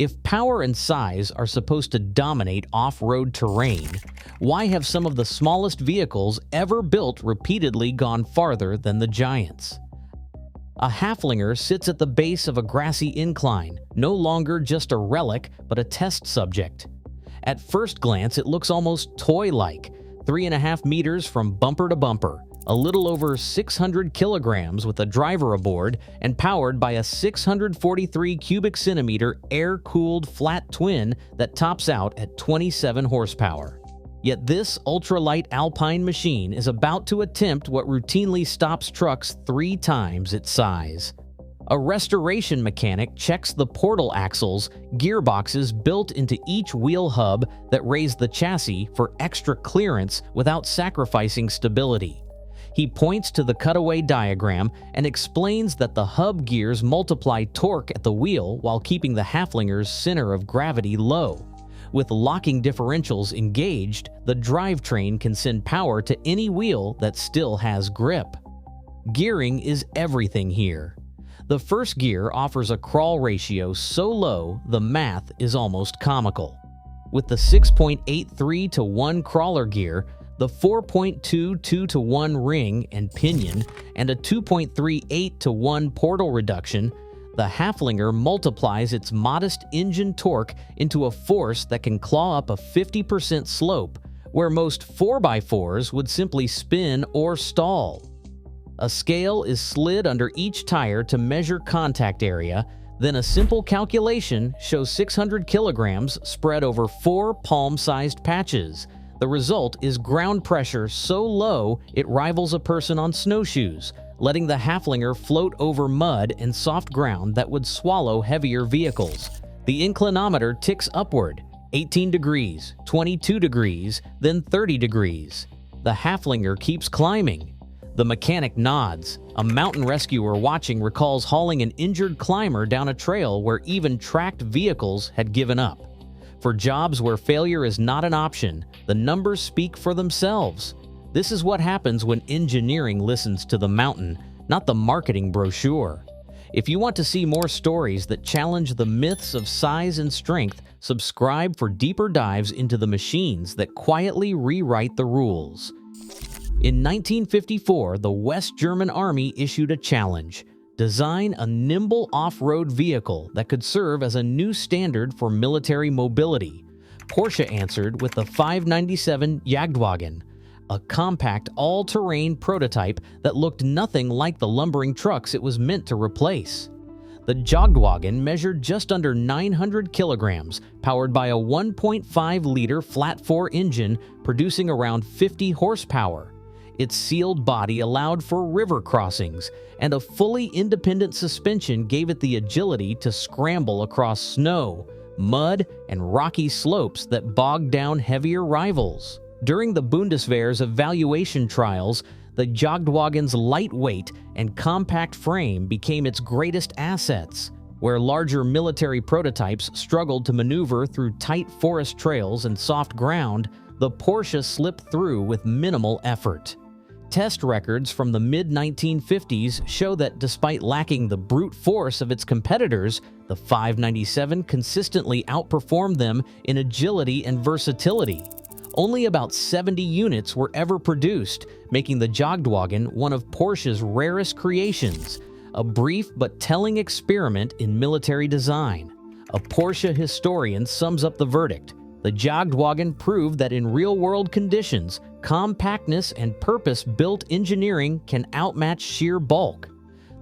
If power and size are supposed to dominate off-road terrain, why have some of the smallest vehicles ever built repeatedly gone farther than the giants? A Haflinger sits at the base of a grassy incline, no longer just a relic but a test subject. At first glance, it looks almost toy-like, 3.5 meters from bumper to bumper, a little over 600 kilograms with a driver aboard and powered by a 643 cubic centimeter air-cooled flat twin that tops out at 27 horsepower. Yet this ultralight Alpine machine is about to attempt what routinely stops trucks 3 times its size. A restoration mechanic checks the portal axles, gearboxes built into each wheel hub that raise the chassis for extra clearance without sacrificing stability. He points to the cutaway diagram and explains that the hub gears multiply torque at the wheel while keeping the Haflinger's center of gravity low. With locking differentials engaged, the drivetrain can send power to any wheel that still has grip. Gearing is everything here. The first gear offers a crawl ratio so low the math is almost comical. With the 6.83 to 1 crawler gear, the 4.22 to 1 ring and pinion, and a 2.38 to 1 portal reduction, the Haflinger multiplies its modest engine torque into a force that can claw up a 50% slope, where most 4x4s would simply spin or stall. A scale is slid under each tire to measure contact area, then a simple calculation shows 600 kilograms spread over 4 palm-sized patches. The result is ground pressure so low it rivals a person on snowshoes, letting the Haflinger float over mud and soft ground that would swallow heavier vehicles. The inclinometer ticks upward, 18 degrees, 22 degrees, then 30 degrees. The Haflinger keeps climbing. The mechanic nods. A mountain rescuer watching recalls hauling an injured climber down a trail where even tracked vehicles had given up. For jobs where failure is not an option, the numbers speak for themselves. This is what happens when engineering listens to the mountain, not the marketing brochure. If you want to see more stories that challenge the myths of size and strength, subscribe for deeper dives into the machines that quietly rewrite the rules. In 1954, the West German Army issued a challenge: design a nimble off-road vehicle that could serve as a new standard for military mobility. Porsche answered with the 597 Jagdwagen, a compact, all-terrain prototype that looked nothing like the lumbering trucks it was meant to replace. The Jagdwagen measured just under 900 kilograms, powered by a 1.5-liter flat-4 engine producing around 50 horsepower. Its sealed body allowed for river crossings, and a fully independent suspension gave it the agility to scramble across snow, mud, and rocky slopes that bogged down heavier rivals. During the Bundeswehr's evaluation trials, the Jagdwagen's lightweight and compact frame became its greatest assets. Where larger military prototypes struggled to maneuver through tight forest trails and soft ground, the Porsche slipped through with minimal effort. Test records from the mid-1950s show that despite lacking the brute force of its competitors, the 597 consistently outperformed them in agility and versatility. Only about 70 units were ever produced, making the Jagdwagen one of Porsche's rarest creations, a brief but telling experiment in military design. A Porsche historian sums up the verdict: the Jagdwagen proved that in real-world conditions, compactness and purpose-built engineering can outmatch sheer bulk.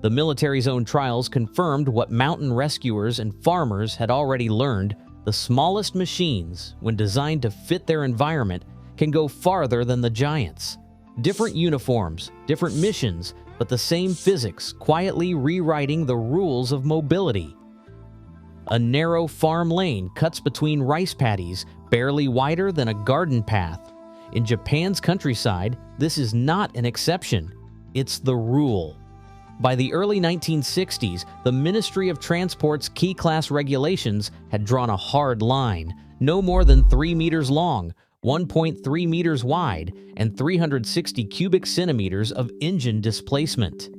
The military's own trials confirmed what mountain rescuers and farmers had already learned: the smallest machines, when designed to fit their environment, can go farther than the giants. Different uniforms, different missions, but the same physics, quietly rewriting the rules of mobility. A narrow farm lane cuts between rice paddies, barely wider than a garden path. In Japan's countryside, this is not an exception. It's the rule. By the early 1960s, the Ministry of Transport's kei-class regulations had drawn a hard line: no more than 3 meters long, 1.3 meters wide, and 360 cubic centimeters of engine displacement.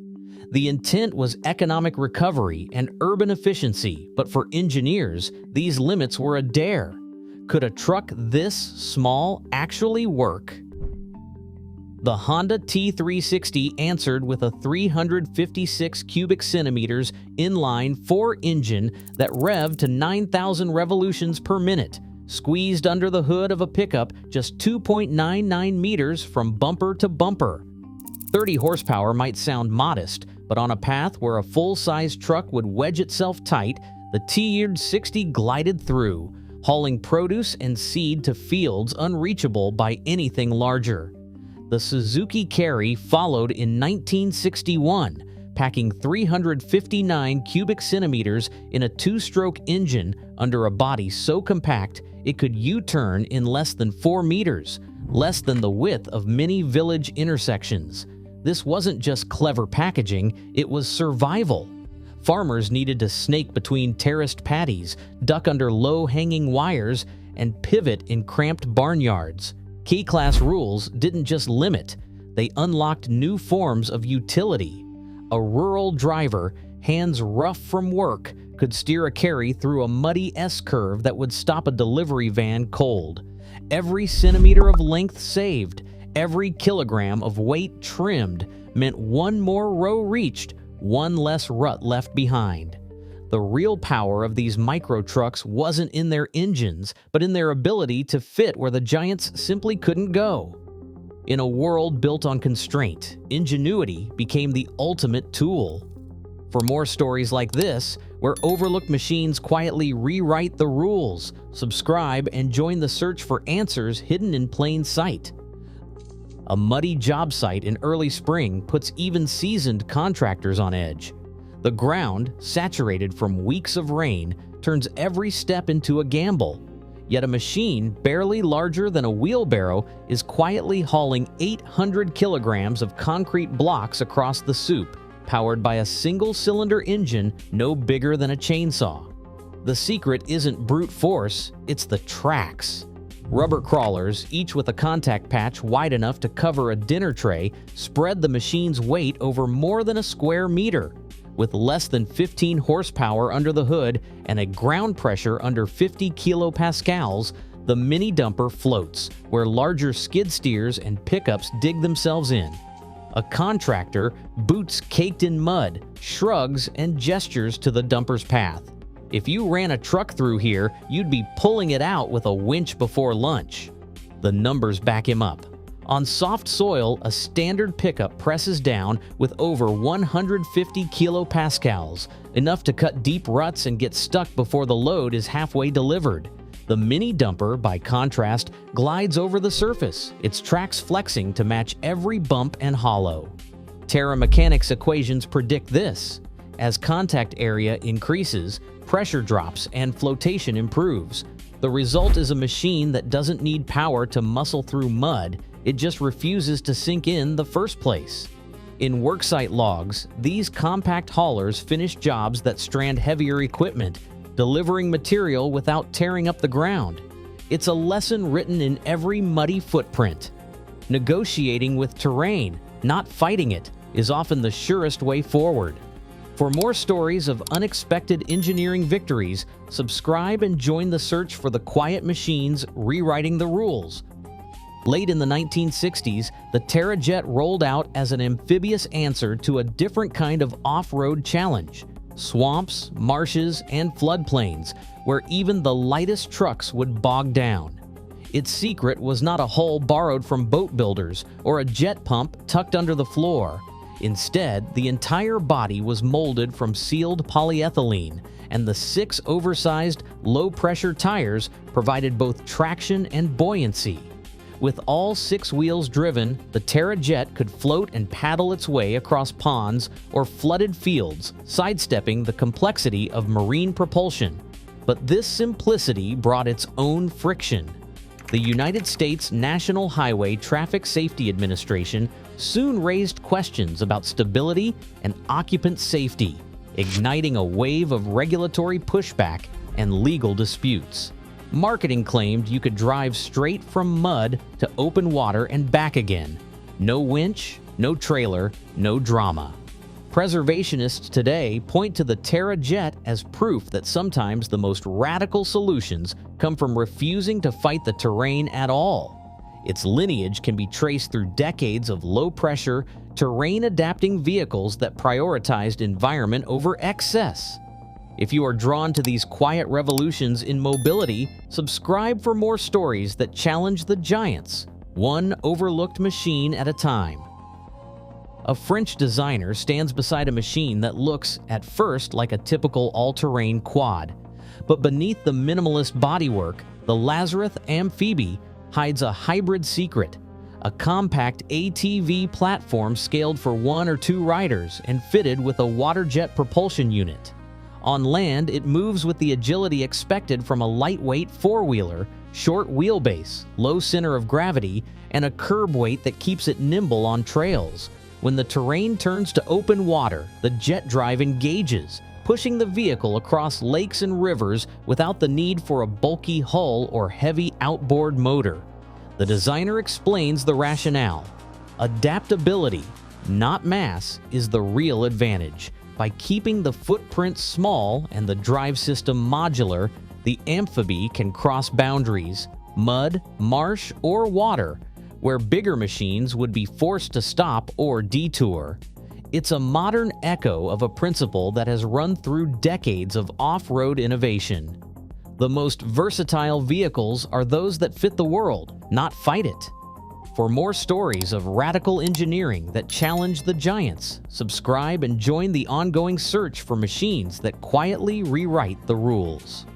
The intent was economic recovery and urban efficiency, but for engineers, these limits were a dare. Could a truck this small actually work? The Honda T360 answered with a 356 cubic centimeters inline 4 engine that revved to 9,000 revolutions per minute, squeezed under the hood of a pickup just 2.99 meters from bumper to bumper. 30 horsepower might sound modest, but on a path where a full-size truck would wedge itself tight, the T60 glided through, hauling produce and seed to fields unreachable by anything larger. The Suzuki Carry followed in 1961, packing 359 cubic centimeters in a 2-stroke engine under a body so compact it could U-turn in less than 4 meters, less than the width of many village intersections. This wasn't just clever packaging, it was survival. Farmers needed to snake between terraced paddies, duck under low-hanging wires, and pivot in cramped barnyards. Kei-class rules didn't just limit, they unlocked new forms of utility. A rural driver, hands rough from work, could steer a carry through a muddy S-curve that would stop a delivery van cold. Every centimeter of length saved, every kilogram of weight trimmed, meant one more row reached, one less rut left behind. The real power of these micro trucks wasn't in their engines, but in their ability to fit where the giants simply couldn't go. In a world built on constraint, ingenuity became the ultimate tool. For more stories like this, where overlooked machines quietly rewrite the rules, subscribe and join the search for answers hidden in plain sight. A muddy job site in early spring puts even seasoned contractors on edge. The ground, saturated from weeks of rain, turns every step into a gamble. Yet a machine barely larger than a wheelbarrow is quietly hauling 800 kilograms of concrete blocks across the soup, powered by a single-cylinder engine no bigger than a chainsaw. The secret isn't brute force, it's the tracks. Rubber crawlers, each with a contact patch wide enough to cover a dinner tray, spread the machine's weight over more than a square meter. With less than 15 horsepower under the hood and a ground pressure under 50 kilopascals, the mini dumper floats, where larger skid steers and pickups dig themselves in. A contractor, boots caked in mud, shrugs and gestures to the dumper's path. If you ran a truck through here, you'd be pulling it out with a winch before lunch. The numbers back him up. On soft soil, a standard pickup presses down with over 150 kilopascals, enough to cut deep ruts and get stuck before the load is halfway delivered. The mini dumper, by contrast, glides over the surface, its tracks flexing to match every bump and hollow. Terra Mechanics equations predict this. As contact area increases, pressure drops and flotation improves. The result is a machine that doesn't need power to muscle through mud, it just refuses to sink in the first place. In worksite logs, these compact haulers finish jobs that strand heavier equipment, delivering material without tearing up the ground. It's a lesson written in every muddy footprint. Negotiating with terrain, not fighting it, is often the surest way forward. For more stories of unexpected engineering victories, subscribe and join the search for the quiet machines rewriting the rules. Late in the 1960s, the Terrajet rolled out as an amphibious answer to a different kind of off-road challenge: swamps, marshes, and floodplains, where even the lightest trucks would bog down. Its secret was not a hull borrowed from boat builders or a jet pump tucked under the floor. Instead, the entire body was molded from sealed polyethylene, and the 6 oversized, low-pressure tires provided both traction and buoyancy. With all 6 wheels driven, the Terrajet could float and paddle its way across ponds or flooded fields, sidestepping the complexity of marine propulsion. But this simplicity brought its own friction. The United States National Highway Traffic Safety Administration soon raised questions about stability and occupant safety, igniting a wave of regulatory pushback and legal disputes. Marketing claimed you could drive straight from mud to open water and back again. No winch, no trailer, no drama. Preservationists today point to the Terra jet as proof that sometimes the most radical solutions come from refusing to fight the terrain at all. Its lineage can be traced through decades of low-pressure, terrain-adapting vehicles that prioritized environment over excess. If you are drawn to these quiet revolutions in mobility, subscribe for more stories that challenge the giants, one overlooked machine at a time. A French designer stands beside a machine that looks, at first, like a typical all-terrain quad. But beneath the minimalist bodywork, the Lazarus Amphibious hides a hybrid secret, a compact ATV platform scaled for 1 or 2 riders and fitted with a water jet propulsion unit. On land, it moves with the agility expected from a lightweight four-wheeler, short wheelbase, low center of gravity, and a curb weight that keeps it nimble on trails. When the terrain turns to open water, the jet drive engages, pushing the vehicle across lakes and rivers without the need for a bulky hull or heavy outboard motor. The designer explains the rationale. Adaptability, not mass, is the real advantage. By keeping the footprint small and the drive system modular, the Amphibious can cross boundaries, mud, marsh, or water, where bigger machines would be forced to stop or detour. It's a modern echo of a principle that has run through decades of off-road innovation. The most versatile vehicles are those that fit the world, not fight it. For more stories of radical engineering that challenge the giants, subscribe and join the ongoing search for machines that quietly rewrite the rules.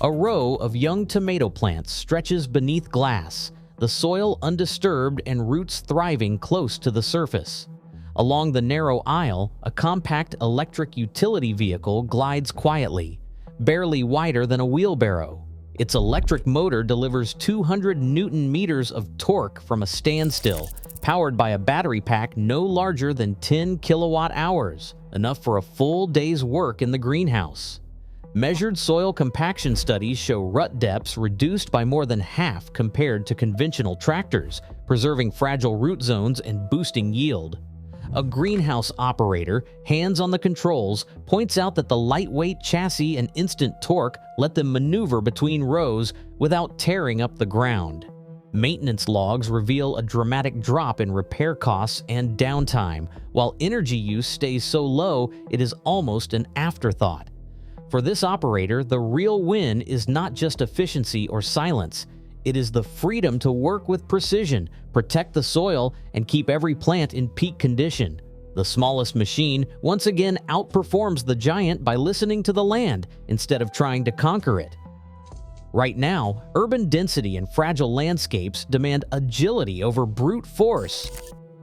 A row of young tomato plants stretches beneath glass, the soil undisturbed and roots thriving close to the surface. Along the narrow aisle, a compact electric utility vehicle glides quietly, barely wider than a wheelbarrow. Its electric motor delivers 200 Newton-meters of torque from a standstill, powered by a battery pack no larger than 10 kilowatt-hours, enough for a full day's work in the greenhouse. Measured soil compaction studies show rut depths reduced by more than half compared to conventional tractors, preserving fragile root zones and boosting yield. A greenhouse operator, hands on the controls, points out that the lightweight chassis and instant torque let them maneuver between rows without tearing up the ground. Maintenance logs reveal a dramatic drop in repair costs and downtime, while energy use stays so low it is almost an afterthought. For this operator, the real win is not just efficiency or silence. It is the freedom to work with precision, protect the soil, and keep every plant in peak condition. The smallest machine once again outperforms the giant by listening to the land instead of trying to conquer it. Right now, urban density and fragile landscapes demand agility over brute force.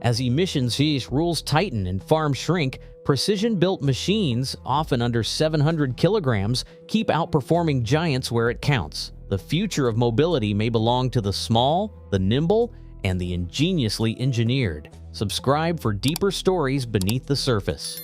As emissions rules tighten and farms shrink, precision-built machines, often under 700 kilograms, keep outperforming giants where it counts. The future of mobility may belong to the small, the nimble, and the ingeniously engineered. Subscribe for deeper stories beneath the surface.